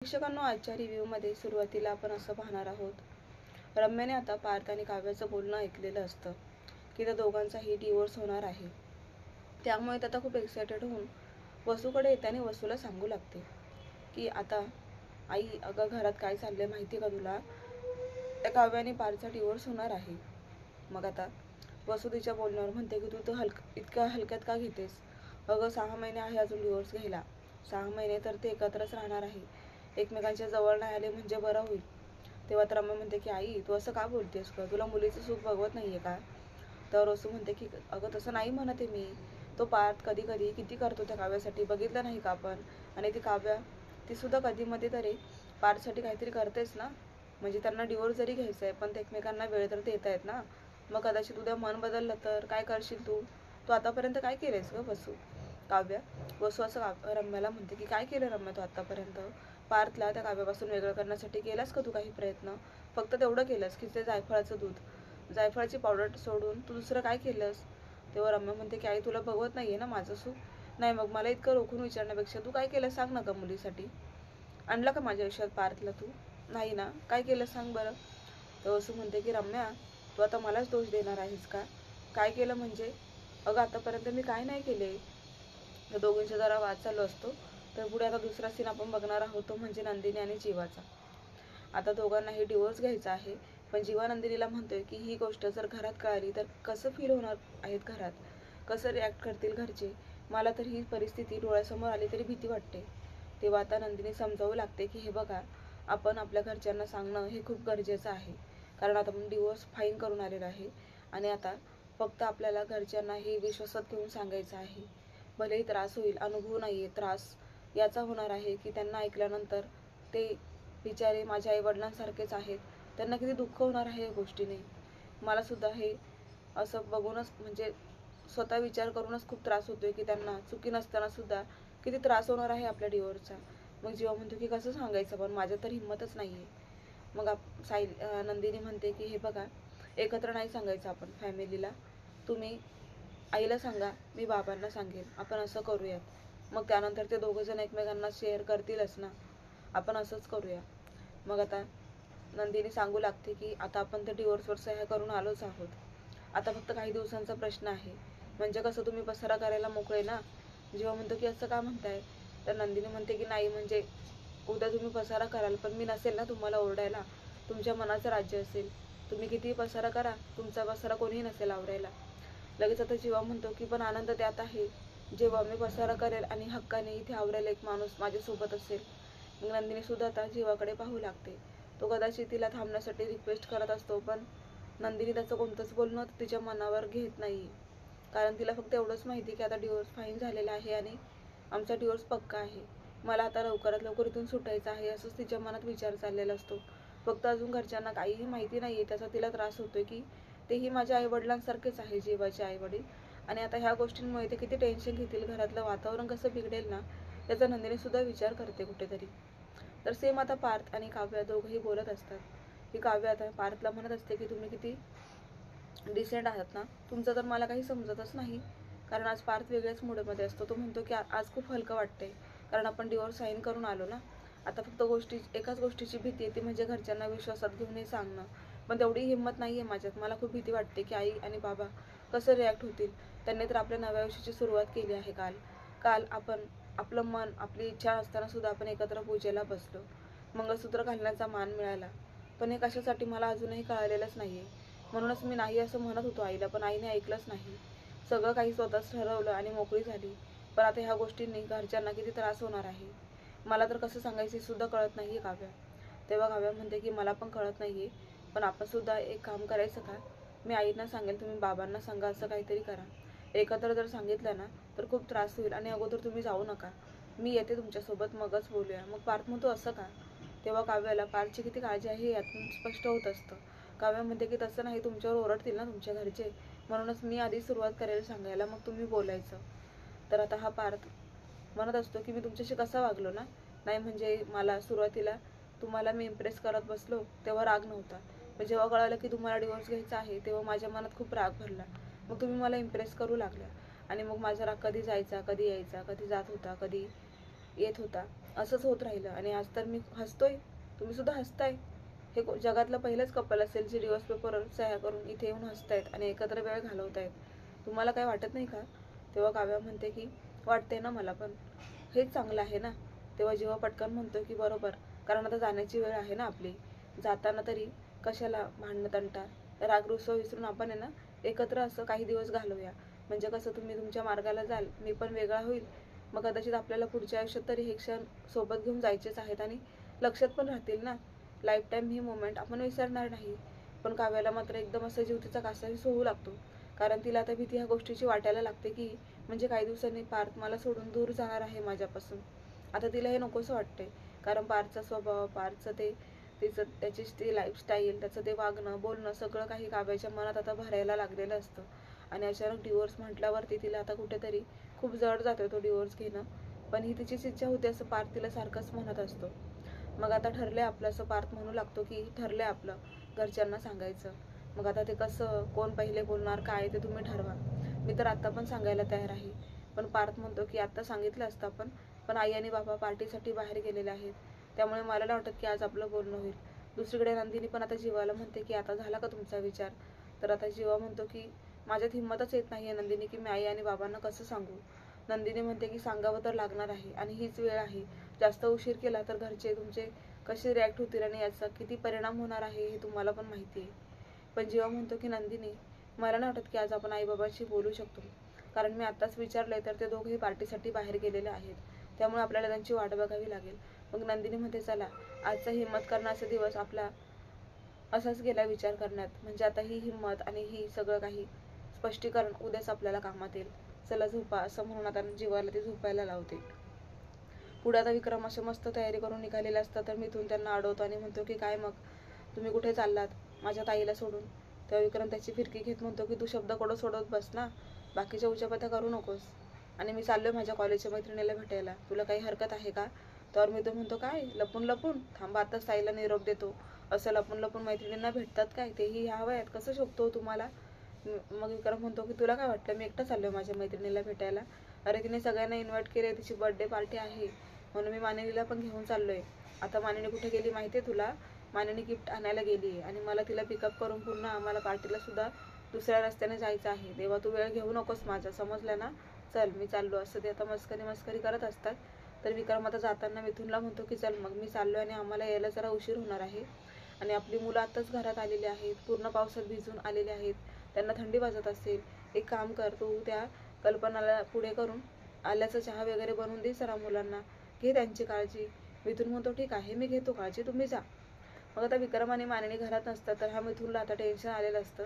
प्रेक्षकांनो, आजच्या रिव्ह्यूमध्ये सुरुवातीला आपण असं पाहणार आहोत. रम्याने आता पार्थ आणि काव्याचं बोलणं ऐकलेलं असतं की त्या दोघांचाही डिवोर्स होणार आहे. त्यामुळे ते आता खूप एक्सायटेड होऊन वसूकडे येते आणि वसूला सांगू लागते की आता आई, अगं घरात काय चाललंय माहिती का तुला? त्या काव्याने पार्थचा डिवोर्स होणार आहे. मग आता वसू तिच्या बोलण्यावर म्हणते की तू इतक्या हलक्यात का घेतेस? अगं 6 महिने आहे अजून डिवोर्स घ्यायला. 6 महिने तर ते एकत्रच राहणार आहे. एकमेकांच्या जवळ नाही आले म्हणजे बरं होईल. तेव्हा तर रम्या म्हणते की आई, तू असं का बोलतेस का? तुला मुलीचं सुख बघवत नाहीये का? तर वसू म्हणते की अगं तसं नाही म्हणते मी. तो पार्थ कधी कधी किती करतो त्या काव्यासाठी, बघितलं नाही का आपण? आणि ती काव्या, ती सुद्धा कधी मध्ये तरी पार्थसाठी काहीतरी करतेस ना. म्हणजे त्यांना डिवोर्स जरी घ्यायचा आहे पण ते एकमेकांना वेळ तर देत आहेत ना. मग कदाचित उद्या मन बदललं तर काय करशील तू? तू आतापर्यंत काय केलंयस ग वसू? काव्या, वसू असं रम्याला म्हणते की काय केलं रम्या तू आतापर्यंत? पार्थला त्या काव्यापासून वेगळं करण्यासाठी केलास का तू काही प्रयत्न? फक्त तेवढं केलंस की ते जायफळाचं दूध, जायफळाची पावडर सोडून तू दुसरं काय केलंस? तेव्हा रम्या म्हणते की आई, तुला बघवत नाहीये ना माझं सुख? नाही, मग मला इतकं रोखून विचारण्यापेक्षा तू काय केलं सांग ना. का मुलीसाठी आणलं का माझ्या आयुष्यात पार्थला तू? नाही ना. काय केलं सांग बरं. तर वसू म्हणते की रम्या, तू आता मलाच दोष देणार आहेस का? काय केलं म्हणजे? अगं आतापर्यंत मी काय नाही केले. तर दोघींचा जरा वाद चालू असतो. तर पुढे आता दुसरा सीन आपण बघणार आहोत, तो म्हणजे नंदिनी आणि जीवाचा. आता दोघांनाही डिवोर्स घ्यायचा आहे. पण जीवा नंदिनीला म्हणतोय की ही गोष्ट जर घरात कळाली तर कसं फील होणार आहेत घरात, कसं रिॲक्ट करतील घरचे. मला तर ही परिस्थिती डोळ्यासमोर आली तरी भीती वाटते. तेव्हा आता नंदिनी समजावू लागते की हे बघा, आपण आपल्या घरच्यांना सांगणं हे खूप गरजेचं आहे. कारण आता आपण डिवोर्स फाईन करून आलेलो आहे आणि आता फक्त आपल्याला घरच्यांना हे विश्वासात घेऊन सांगायचं आहे. भलेही त्रास होईल, अनुभव नाहीये त्रास याचा होणार आहे की त्यांना ऐकल्यानंतर ते बिचारे माझ्या आई वडिलांसारखेच आहेत, त्यांना किती दुःख होणार आहे या गोष्टीने. मला सुद्धा हे असं बघूनच म्हणजे स्वतः विचार करूनच खूप त्रास होतोय की त्यांना चुकी नसताना सुद्धा किती त्रास होणार आहे आपल्या डिवोर्सचा. मग जीवा म्हणतो की कसं सांगायचं, पण माझ्या तर हिंमतच नाहीये. मग नंदिनी म्हणते की हे बघा, एकत्र नाही सांगायचं आपण फॅमिलीला. तुम्ही आईला सांगा, मी बाबांना सांगेन, आपण असं करूयात. मग त्यानंतर ते दोघं जण एकमेकांना शेअर करतीलच ना. आपण असंच करूया. मग आता नंदिनी सांगू लागते की आता आपण तर डिवोर्सवर सह्या करून आलोच आहोत. आता फक्त काही दिवसांचा प्रश्न आहे. म्हणजे कसं तुम्ही पसारा करायला मोकळे ना. जेव्हा म्हणतो की असं का म्हणताय? तर नंदिनी म्हणते की नाही म्हणजे उद्या तुम्ही पसारा कराल पण मी नसेल ना तुम्हाला ओरडायला. तुमच्या मनाचं राज्य असेल. तुम्ही कितीही पसारा करा, तुमचा पसारा कोणीही नसेल आवरायला. लगेच आता जीवा म्हणतो की पण आनंद त्यात आहे जेव्हा मी पसारा करेल आणि हक्काने इथे आवरायला एक माणूस माझ्यासोबत असेल. मग नंदिनी सुद्धा आता जीवाकडे पाहू लागते. तो कदाचित तिला थांबण्यासाठी रिक्वेस्ट करत असतो पण नंदिनी त्याचं कोणतंच बोलणं तिच्या मनावर घेत नाही. कारण तिला फक्त एवढंच माहिती की आता डिवोर्स फाईन झालेला आहे आणि आमचा डिवोर्स पक्का आहे. मला आता लवकरात लवकर इथून सुटायचं आहे असंच तिच्या मनात विचार चाललेला असतो. फक्त अजून घरच्यांना काहीही माहिती नाहीये. त्याचा तिला त्रास होतोय की तेही माझ्या आईवडिलांसारखेच आहे, जीवाचे आईवडील. आणि आता ह्या गोष्टींमुळे ते किती टेन्शन घेतील, घरातलं वातावरण कसं बिघडेल ना, याचा नंदिनी सुद्धा विचार करते कुठेतरी. तर सेम आता पार्थ आणि काव्या दोघंही बोलत असतात की काव्या आता पार्थला म्हणत असते की तुम्ही किती डिसेंट आहात ना. तुमचं तर मला काही समजतच नाही. कारण आज पार्थ वेगळ्याच मूडमध्ये असतो. तो म्हणतो की आज खूप हलकं वाटतंय कारण आपण डिवोर्स साईन करून आलो ना. आता फक्त एकाच गोष्टीची भीती येते, म्हणजे घरच्यांना विश्वासात घेऊन हे सांगणं. पण तेवढी हिंमत नाहीये माझ्यात. मला खूप भीती वाटते की आई आणि बाबा कसं रिॲक्ट होतील. त्यांनी तर आपल्या नव्या आयुष्याची सुरुवात केली आहे. काल काल आपण आपलं मन, आपली इच्छा असताना सुद्धा आपण एकत्र पूजेला बसलो, मंगळसूत्र घालण्याचा मान मिळाला. पण हे कशासाठी मला अजूनही कळलेलंच नाहीये. म्हणूनच मी नाही असं म्हणत होतो आईला, पण आईने ऐकलंच नाही. सगळं काही स्वतःच ठरवलं आणि मोकळी झाली. पण आता ह्या गोष्टींनी घरच्यांना किती त्रास होणार आहे. मला तर कसं सांगायचं हे सुद्धा कळत नाहीये काव्या. तेव्हा काव्या म्हणते की मला पण कळत नाहीये, पण आपण सुद्धा एक काम करायचं का? मी आईंना सांगेल, तुम्ही बाबांना सांगा, असं काहीतरी करा. एकत्र जर सांगितलं ना तर खूप त्रास होईल आणि अगोदर तुम्ही जाऊ नका, मी येते तुमच्यासोबत, मगच बोलूया. मग पार्थ म्हणतो असं का? तेव्हा काव्याला पार्थची किती काळजी आहे हे यातून स्पष्ट होत असतं. काव्या म्हणते की तसं नाही, तुमच्यावर ओरडतील ना तुमच्या घरचे, म्हणूनच मी आधी सुरुवात करेल सांगायला, मग तुम्ही बोलायचं. तर आता हा पार्थ म्हणत असतो की मी तुमच्याशी कसा वागलो ना. नाही म्हणजे मला सुरुवातीला तुम्हाला मी इम्प्रेस करत बसलो तेव्हा राग नव्हता, पण जेव्हा कळालं की तुम्हाला डिवोर्स घ्यायचा आहे तेव्हा माझ्या मनात खूप राग भरला. मग तुम्ही मला इम्प्रेस करू लागल्या आणि मग माझा राग कधी जायचा, कधी यायचा, कधी जात होता, कधी येत होता. असंच होत राहिलं आणि आज तर मी हसतोय, तुम्ही सुद्धा हसताय. हे जगातलं पहिलंच कपल असेल जे डिवोर्स पेपरवर सह्या करून इथे येऊन हसतायत आणि एकत्र वेळ घालवतायत. तुम्हाला काय वाटत नाही का? तेव्हा काव्या म्हणते की वाटते ना मला पण, हेच चांगलं आहे ना. तेव्हा जेव्हा पटकन म्हणतो की बरोबर, कारण आता जाण्याची वेळ आहे ना आपली. जाताना तरी कशाला भांडणं तंटा, रागरुसवा विसरून आपण आहे ना एकत्र असं काही दिवस घालवूया. म्हणजे कसं तुम्ही तुमच्या मार्गाला जाल, मी पण वेगळा होईल. मग कदाचित आपल्याला पुढच्या आयुष्यात तरी हे क्षण सोबत घेऊन जायचेच आहेत आणि लक्षात पण राहतील ना. लाईफ टाईम ही मोमेंट आपण विसरणार नाही. पण काव्याला मात्र एकदम असं जीव तिचा कासावीस होऊ लागतो. कारण तिला आता भीती ह्या गोष्टीची वाटायला लागते की म्हणजे काही दिवसांनी पार्थ मला सोडून दूर जाणार आहे माझ्यापासून. आता तिला हे नकोसं वाटतंय. कारण पार्थचा स्वभाव, पार्थचं ते त्याची ती लाईफस्टाईल, त्याचं ते वागणं बोलणं सगळं काही काव्याच्या मनात आता भरायला लागलेलं असतं. आणि अचानक डिवोर्स म्हटल्यावरती तिला आता कुठेतरी खूप जड जातो तो डिवोर्स घेणं. पण ही तिचीच इच्छा होती असं पार्थ तिला सारखंच म्हणत असतो. मग आता ठरलंय आपलं, असं पार्थ म्हणू लागतो की ठरलंय आपलं घरच्यांना सांगायचं. मग आता ते कसं, कोण पहिले बोलणार, काय ते तुम्ही ठरवा. मी तर आत्ता पण सांगायला तयार आहे. पण पार्थ म्हणतो की आत्ता सांगितलं असतं आपण, पण आई आणि बाबा पार्टीसाठी बाहेर गेलेले आहेत. त्यामुळे मला नाही वाटत की आज आपलं बोलणं होईल. दुसरीकडे नंदिनी पण आता जीवाला म्हणते की आता झाला का तुमचा विचार. तर आता जीवा म्हणतो की माझ्यात हिंमतच येत नाहीये नंदिनी की मी आई आणि बाबांना कसं सांगू. नंदिनी म्हणते की सांगावं तर लागणार आहे आणि हीच वेळ आहे. जास्त उशीर केला तर घरचे तुमचे कसे रिॲक्ट होतील आणि याचा किती परिणाम होणार आहे हे तुम्हाला पण माहिती आहे. पण जीवा म्हणतो की नंदिनी, मला नाही वाटत की आज आपण आईबाबांशी बोलू शकतो. कारण मी आत्ताच विचारलंय तर ते दोघेही पार्टीसाठी बाहेर गेलेले आहेत. त्यामुळे आपल्याला त्यांची वाट बघावी लागेल. मग नंदिनी म्हणते चला, आजचा हिंमत करण्याचा दिवस आपला असाच गेला विचार करण्यात. म्हणजे आता ही हिंमत आणि ही सगळं काही स्पष्टीकरण उद्याच आपल्याला कामात येईल. चला झोपा, असं म्हणून आता जीवाला ती झोपायला लावते. पुढे आता विक्रम असे मस्त तयारी करून निघालेले असतात तर मिथून त्यांना अडवतो आणि म्हणतो की काय मग, तुम्ही कुठे चाललात माझ्या ताईला सोडून. तेव्हा विक्रम त्याची फिरकी घेत म्हणतो की तू शब्द कोडं सोडत बस ना, बाकीच्या उचापत्या करू नकोस. आणि मी चाललोय माझ्या कॉलेजच्या मैत्रिणीला भेटायला, तुला काही हरकत आहे का. तर मिथून म्हणतो काय लपून लपून, थांबा आताच ताईला निरोप देतो. असं लपून लपून मैत्रिणींना भेटतात काय, तेही ह्या वयात, कसं शोभतो तुम्हाला. मग विक्रम म्हणतो की तुला काय वाटतं मी एकटा चाललोय माझ्या मैत्रिणीला भेटायला. अरे तिने सगळ्यांना इन्व्हाइट केले, तिची बर्थडे पार्टी आहे म्हणून मी मानिनीला पण घेऊन चाललोय. आता मानिनी कुठे गेली माहितीये तुला, मानिनी गिफ्ट आणायला गेली आहे आणि मला तिला पिकअप करून पुन्हा आम्हाला पार्टीला सुद्धा दुसऱ्या रस्त्याने जायचं आहे. तेव्हा तू वेळ घेऊ नकोस माझा, समजलं ना. चल मी चाललो, असं ते आता मस्करी करत असतात. तर विक्रम आता जाताना मिथुनला म्हणतो की चल मग मी चाललो आणि आम्हाला यायला जरा उशीर होणार आहे. आणि आपली मुलं आत्ताच घरात आलेली आहेत, पूर्ण पावसात भिजून आलेली आहेत, त्यांना थंडी वाजत असेल. एक काम कर, तू त्या कल्पनाला पुढे करून आल्याचा चहा वगैरे बनवून दे जरा मुलांना, घे त्यांची काळजी. मिथुन म्हणतो ठीक आहे मी घेतो काळजी, तुम्ही जा. मग आता विक्रम आणि मानिनी घरात नसतात तर हा मिथुनला आता टेन्शन आलेलं असतं.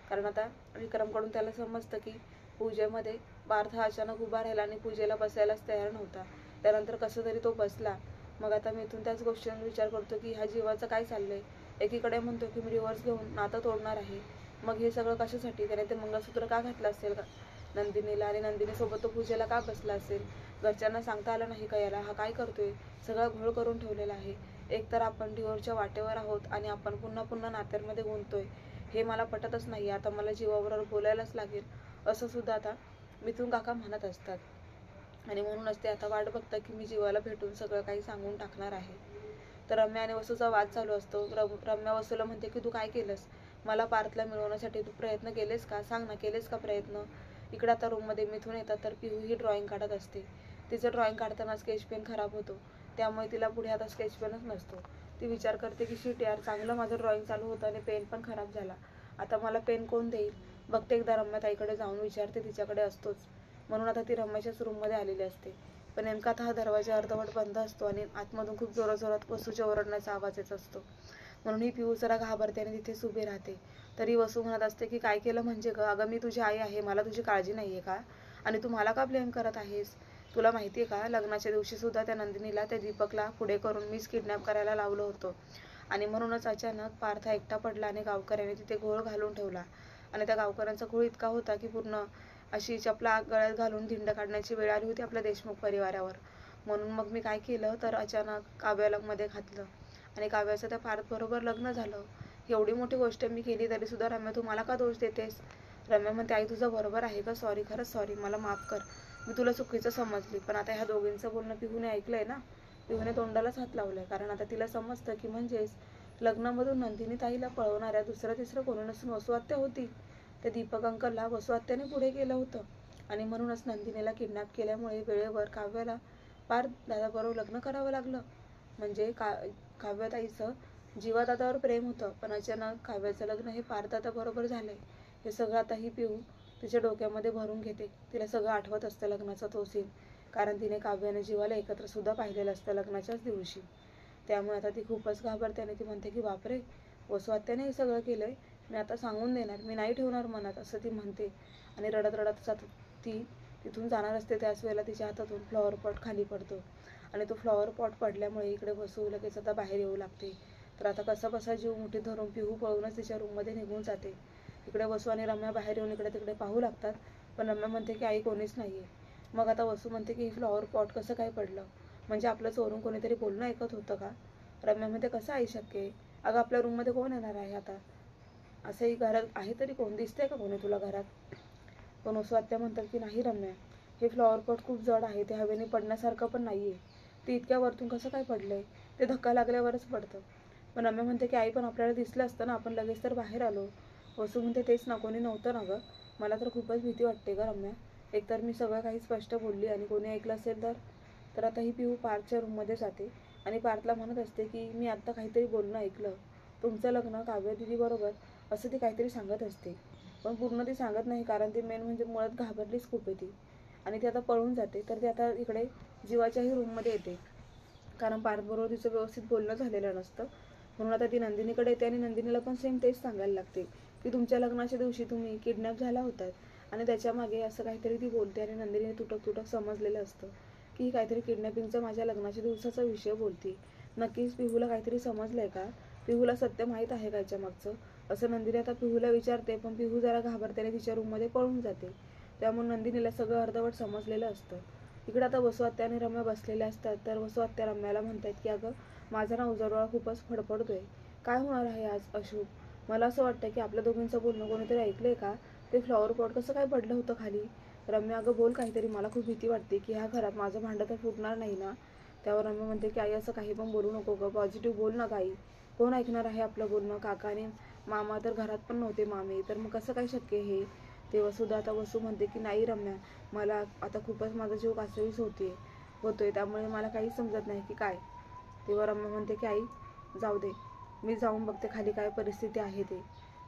कारण आता विक्रमकडून त्याला समजतं की पूजेमध्ये पार्थ हा अचानक उभा राहिला आणि पूजेला बसायलाच तयार नव्हता. त्यानंतर कसं तरी तो बसला. मग आता मिथुन त्याच गोष्टींवर विचार करतो की ह्या जीवाचं काय चाललंय. एकीकडे म्हणतो की मी डिवोर्स घेऊन नातं तोडणार आहे, मग हे सगळं कशासाठी. त्याने ते मंगळसूत्र का घातलं असेल का नंदिनीला, आणि नंदिनीसोबत तो पूजेला का बसला असेल. घरच्यांना सांगता आलं नाही का याला हा काय करतोय. सगळा घोळ करून ठेवलेला आहे. एकतर आपण डिवोर्सच्या वाटेवर आहोत आणि आपण पुन्हा पुन्हा नात्यांमध्ये गुंततोय. हे मला पटतच नाही. आता मला जीवाबरोबर बोलायलाच लागेल, असं सुद्धा आता मिथुन काका म्हणत असतात. आणि म्हणूनच ते आता वाट बघतात की मी जीवाला भेटून सगळं काही सांगून टाकणार आहे. तर रम्या आणि वसूचा वाद चालू असतो. रम्या वसूला म्हणते की तू काय केलंस, मला पार्थला मिळवण्यासाठी तू प्रयत्न केलेस का, सांग ना, केलेस का प्रयत्न. इकडे आता रूममध्ये मिथून येतात तर पिहू ही ड्रॉइंग काढत असते. तिचं ड्रॉइंग काढताना स्केच पेन खराब होतो, त्यामुळे तिला पुढे आता स्केच पेनच नसतो. ती विचार करते की शिट यार, चांगलं माझं ड्रॉइंग चालू होतं आणि पेन पण खराब झाला, आता मला पेन कोण देईल. बघते एकदा रम्याताईकडे जाऊन विचारते, तिच्याकडे असतोच. म्हणून आता ती रम्याच्याच रूममध्ये आलेली असते. पण नेमका आता हा दरवाजा अर्धवट बंद असतो आणि आतमधून खूप जोरात वसूच्या ओरडण्याचा आवाज येत असतो. म्हणून ही पिहू जरा घाबरते आणि तिथेच उभी राहते. तरी वसू म्हणत असते की काय केलं म्हणजे ग, अगं मी तुझी आई आहे, मला तुझी काळजी नाहीये का, आणि तू मला का ब्लेम करत आहेस. तुला माहितीये का, लग्नाच्या दिवशी सुद्धा त्या नंदिनीला, त्या दीपकला पुढे करून मीच किडनॅप करायला लावलं होतं. आणि म्हणूनच अचानक पार्थ एकटा पडला आणि गावकऱ्याने तिथे घोळ घालून ठेवला. आणि त्या गावकऱ्यांचा घोळ इतका होता की पूर्ण अशी चपला गळ्यात घालून धिंड काढण्याची वेळ आली होती आपल्या देशमुख परिवारावर. म्हणून मग मी काय केलं तर अचानक काव्याला मध्ये घातलं आणि काव्याचं त्या पार्थ बरोबर लग्न झालं. एवढी मोठी गोष्ट मी केली तरी सुद्धा रम्या तू मला का दोष देतेस. रम्या म्हणते आई तुझं बरोबर आहे का, सॉरी, खरंच सॉरी, मला माफ कर. मी तुला चुकीचं समजली, पण आता ह्या दोघींचं बोलणं पिहूने ऐकलंय ना. पिहूने तोंडालाच हात लावलाय, कारण आता तिला समजतं की म्हणजेच लग्नामधून नंदिनी ताईला पळवणाऱ्या दुसरं तिसरं कोणी नसून वसू आत्या होती. त्या दीपक अंकलला वसू आत्याने पुढे केलं होतं आणि म्हणूनच नंदिनीला किडनॅप केल्यामुळे वेळेवर काव्याला पार्थ दादाबरोबर लग्न करावं लागलं. म्हणजे काव्यताईचं जीवादादावर प्रेम होतं, पण अचानक काव्याचं लग्न हे पार्थदादाबरोबर झालंय. हे सगळं आता ही पिहू तिच्या डोक्यामध्ये भरून घेते. तिला सगळं आठवत असतं लग्नाचा तो सीन, कारण तिने काव्याने जीवाला एकत्र सुद्धा पाहिलेलं असतं लग्नाच्याच दिवशी. त्यामुळे आता ती खूपच घाबरते आणि ती म्हणते की बापरे, वसू आत्याने हे सगळं केलंय, मी आता सांगून देणार, मी नाही ठेवणार मनात, असं ती म्हणते. आणि रडत रडत ती तिथून जाणार असते. त्याच वेळेला तिच्या हातातून फ्लॉवर पॉट खाली पडतो आणि तो फ्लॉवर पॉट पडल्यामुळे इकडे वसू लगेच आता बाहेर येऊ लागते. तर आता कसा बसा जीव मुठीत धरून पिहू पळूनच तिच्या रूममध्ये निघून जाते. इकडे वसू आणि रम्या बाहेर येऊन इकडे तिकडे पाहू लागतात, पण रम्या म्हणते की आई कोणीच नाहीये. मग आता वसू म्हणते की फ्लॉवर पॉट कसं काय पडलं, म्हणजे आपलं चोरून कोणीतरी बोलणं ऐकत होतं का. रम्या म्हणते कसं आई शक्य आहे, अगं आपल्या रूममध्ये कोण येणार आहे आता, असंही घरात आहे तरी कोण, दिसतंय का कोणी तुला घरात. पण वसू आत्या म्हणतात की नाही रम्या, हे फ्लॉवर पॉट खूप जड आहे, ते हवेने पडण्यासारखं पण नाहीये, ते इतक्या वरतून कसं काय पडलंय, ते धक्का लागल्यावरच पडतं. पण रम्या म्हणते की आई पण आपल्याला दिसलं असतं ना, आपण लगेच तर बाहेर आलो. वसू म्हणते तेच ना, कोणी नव्हतं ना गं, मला तर खूपच भीती वाटते गं रम्या. एकतर मी सगळं काही स्पष्ट बोलली आणि कोणी ऐकलं असेल तर आता ही पिहू पार्थच्या रूममध्ये जाते आणि पार्थला म्हणत असते की मी आत्ता काहीतरी बोलणं ऐकलं, तुमचं लग्न काव्य दिदीबरोबर, असं ती काहीतरी सांगत असते. पण पूर्ण ती सांगत नाही, कारण ती मेन म्हणजे मुळात घाबरलीच खूप आहे ती. आणि ती आता पळून जाते. तर ती आता इकडे जीवाच्याही रूममध्ये येते, कारण पार्थबरोबर तिचं व्यवस्थित बोलणं झालेलं नसतं. म्हणून आता ती नंदिनीकडे येते आणि नंदिनीला पण सेम तेच सांगायला लागते की तुमच्या लग्नाच्या दिवशी तुम्ही किडनॅप झाला होतात. आणि त्याच्यामागे असं काहीतरी ती बोलते आणि नंदिनीने तुटक तुटक समजलेलं असतं की ही काहीतरी किडनॅपिंगचा माझ्या लग्नाच्या दिवसाचा विषय बोलते. नक्कीच पिहूला काहीतरी समजलंय का, पिहूला सत्य माहीत आहे का याच्या मागचं, असं नंदिनी आता पिहूला विचारते. पण पिहू जरा घाबरतेने तिच्या रूममध्ये पळून जाते. त्यामुळे नंदिनीला सगळं अर्धवट समजलेलं असतं. इकडे आता वसू आत्या आणि रम्या बसलेल्या असतात. तर वसू आत्या रम्याला म्हणतात की अगं माझा ना उजळवाळा खूपच फडफडतोय, काय होणार आहे आज अशुभ, मला असं वाटतं की आपल्या दोघींचं बोलणं कोणीतरी ऐकलंय का, ते फ्लॉवर पॉट कसं काय पडलं होतं खाली. रम्या अगं बोल काहीतरी, मला खूप भीती वाटते की ह्या घरात माझं भांडं तर फुटणार नाही ना. त्यावर रम्या म्हणते की आई असं काही पण बोलू नको गं, पॉझिटिव्ह बोल ना काही, कोण ऐकणार आहे आपलं बोलणं, काका आणि मामा तर घरात पण नव्हते, मामी, तर मग कसं काय शक्य हे. तेव्हा सुद्धा आता वसू म्हणते की नाही रम्या, मला आता खूपच माझा जीव कासावीस होतोय, त्यामुळे मला काहीच समजत नाही की काय. तेव्हा रम्या म्हणते की आई जाऊ दे, मी जाऊन बघते खाली काय परिस्थिती आहे ते.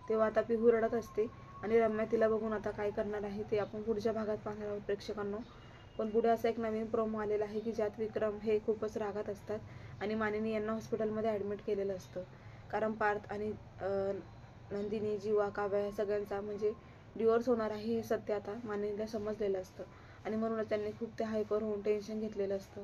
तेव्हा आता पिहू रडत असते आणि रम्या तिला बघून आता काय करणार आहे ते आपण पुढच्या भागात पाहणार आहोत प्रेक्षकांनो. पण पुढे असा एक नवीन प्रोमो आलेला आहे की ज्यात विक्रम हे खूपच रागात असतात आणि मानिनी यांना हॉस्पिटलमध्ये ॲडमिट केलेलं असतं, कारण पार्थ आणि नंदिनी, जीवा, काव्या या सगळ्यांचा म्हणजे डिवोर्स होणार आहे हे सत्य आता मानिनीला समजलेलं असतं आणि म्हणूनच त्यांनी खूप ते हायपर होऊन टेन्शन घेतलेलं असतं.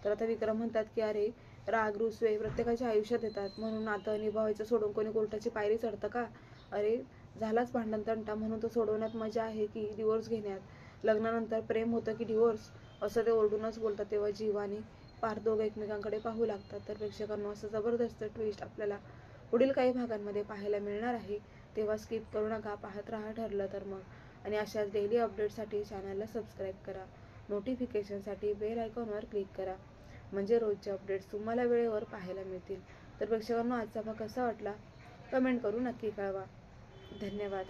तर आता विक्रम म्हणतात की अरे राग रुसवे प्रत्येकाच्या आयुष्यात येतात, म्हणून नातं निभावायचं सोडून कोणी कोर्टाची पायरी चढतं का. अरे झालाच भांडण तंटा, म्हणून तो सोडवण्यात मजा आहे की डिवोर्स घेण्यात, लग्नानंतर प्रेम होतं की डिवोर्स, असं ते ओरडूनच बोलतात. तेव्हा जीवा आणि पार्थ दोघं एकमेकांकडे पाहू लागतात. तर प्रेक्षकांना असं जबरदस्त ट्विस्ट आपल्याला पुढील काही भागांमध्ये पाहायला मिळणार आहे. तेव्हा स्किप करू नका, पाहत राहा ठरलं तर मग. आणि अशाच डेली अपडेटसाठी चॅनलला सबस्क्राईब करा, नोटिफिकेशनसाठी बेल आयकॉनवर क्लिक करा, म्हणजे रोजचे अपडेट्स तुम्हाला वेळेवर पाहायला मिळतील. तर प्रेक्षकांना आजचा भाग कसा वाटला कमेंट करून नक्की कळवा. धन्यवाद.